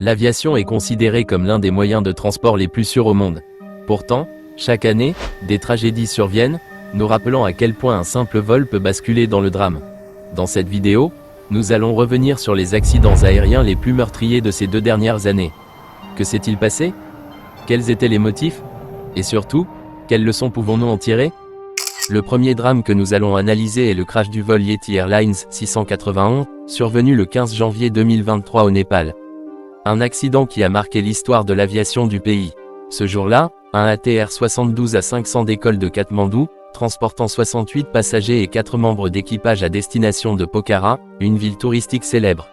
L'aviation est considérée comme l'un des moyens de transport les plus sûrs au monde. Pourtant, chaque année, des tragédies surviennent, nous rappelant à quel point un simple vol peut basculer dans le drame. Dans cette vidéo, nous allons revenir sur les accidents aériens les plus meurtriers de ces 2 dernières années. Que s'est-il passé? Quels étaient les motifs? Et surtout, quelles leçons pouvons-nous en tirer? Le premier drame que nous allons analyser est le crash du vol Yeti Airlines 691, survenu le 15 janvier 2023 au Népal. Un accident qui a marqué l'histoire de l'aviation du pays. Ce jour-là, un ATR-72 A500 décolle de Katmandou, transportant 68 passagers et 4 membres d'équipage à destination de Pokhara, une ville touristique célèbre.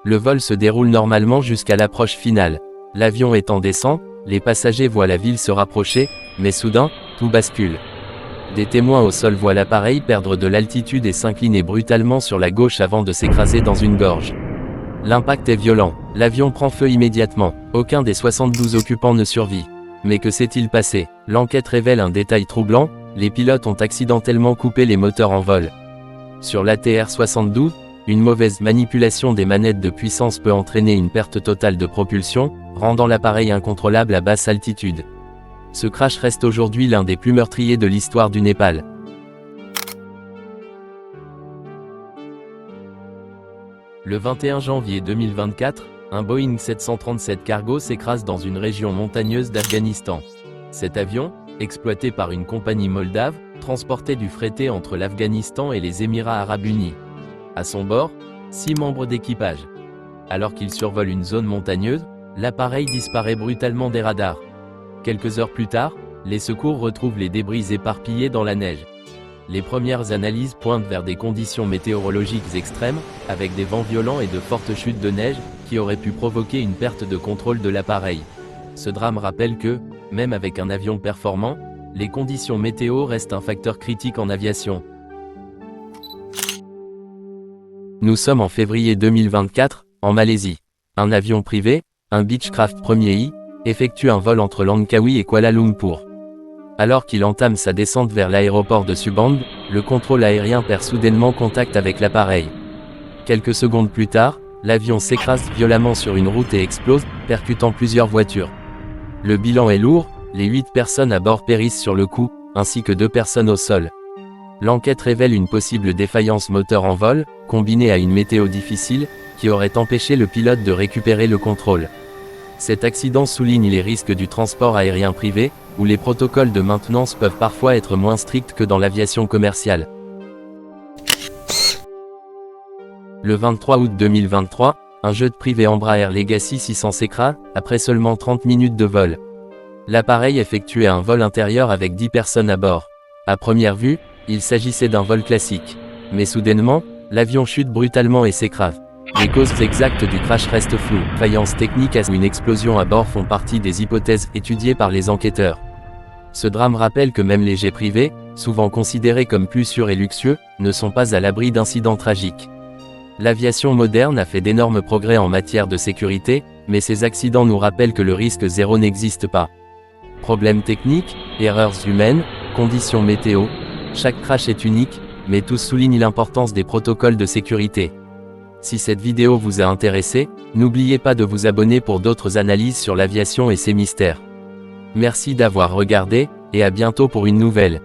Le vol se déroule normalement jusqu'à l'approche finale. L'avion est en descente, les passagers voient la ville se rapprocher, mais soudain, tout bascule. Des témoins au sol voient l'appareil perdre de l'altitude et s'incliner brutalement sur la gauche avant de s'écraser dans une gorge. L'impact est violent, l'avion prend feu immédiatement, aucun des 72 occupants ne survit. Mais que s'est-il passé? L'enquête révèle un détail troublant, les pilotes ont accidentellement coupé les moteurs en vol. Sur l'ATR-72, une mauvaise manipulation des manettes de puissance peut entraîner une perte totale de propulsion, rendant l'appareil incontrôlable à basse altitude. Ce crash reste aujourd'hui l'un des plus meurtriers de l'histoire du Népal. Le 21 janvier 2024, un Boeing 737 cargo s'écrase dans une région montagneuse d'Afghanistan. Cet avion, exploité par une compagnie moldave, transportait du fret entre l'Afghanistan et les Émirats arabes unis. À son bord, 6 membres d'équipage. Alors qu'il survole une zone montagneuse, l'appareil disparaît brutalement des radars. Quelques heures plus tard, les secours retrouvent les débris éparpillés dans la neige. Les premières analyses pointent vers des conditions météorologiques extrêmes, avec des vents violents et de fortes chutes de neige, qui auraient pu provoquer une perte de contrôle de l'appareil. Ce drame rappelle que, même avec un avion performant, les conditions météo restent un facteur critique en aviation. Nous sommes en février 2024, en Malaisie. Un avion privé, un Beechcraft 1er I, effectue un vol entre Langkawi et Kuala Lumpur. Alors qu'il entame sa descente vers l'aéroport de Subang, le contrôle aérien perd soudainement contact avec l'appareil. Quelques secondes plus tard, l'avion s'écrase violemment sur une route et explose, percutant plusieurs voitures. Le bilan est lourd, les 8 personnes à bord périssent sur le coup, ainsi que 2 personnes au sol. L'enquête révèle une possible défaillance moteur en vol, combinée à une météo difficile, qui aurait empêché le pilote de récupérer le contrôle. Cet accident souligne les risques du transport aérien privé, où les protocoles de maintenance peuvent parfois être moins stricts que dans l'aviation commerciale. Le 23 août 2023, un jet privé Embraer Legacy 600 s'écrase, après seulement 30 minutes de vol. L'appareil effectuait un vol intérieur avec 10 personnes à bord. À première vue, il s'agissait d'un vol classique. Mais soudainement, l'avion chute brutalement et s'écrase. Les causes exactes du crash restent floues. Faillance technique ou une explosion à bord font partie des hypothèses étudiées par les enquêteurs. Ce drame rappelle que même les jets privés, souvent considérés comme plus sûrs et luxueux, ne sont pas à l'abri d'incidents tragiques. L'aviation moderne a fait d'énormes progrès en matière de sécurité, mais ces accidents nous rappellent que le risque zéro n'existe pas. Problèmes techniques, erreurs humaines, conditions météo, chaque crash est unique, mais tous soulignent l'importance des protocoles de sécurité. Si cette vidéo vous a intéressé, n'oubliez pas de vous abonner pour d'autres analyses sur l'aviation et ses mystères. Merci d'avoir regardé, et à bientôt pour une nouvelle.